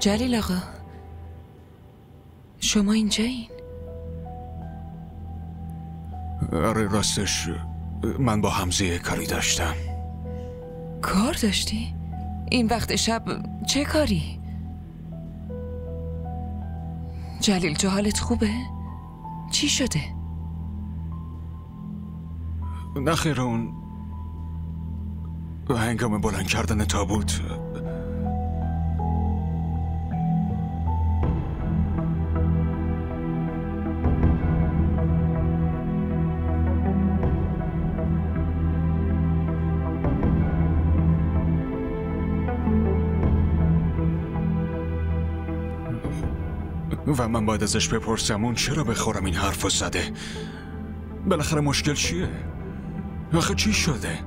جلیل آقا، شما اینجایین؟ آره راستش من با حمزه کاری داشتم. کار داشتی؟ این وقت شب چه کاری؟ جلیل جو حالت خوبه؟ چی شده؟ نخیر اون هنگام بلند کردن تابوت و من باید ازش بپرسم اون چرا به خودم این حرفو زده. بالاخره مشکل چیه؟ آخه چی شده؟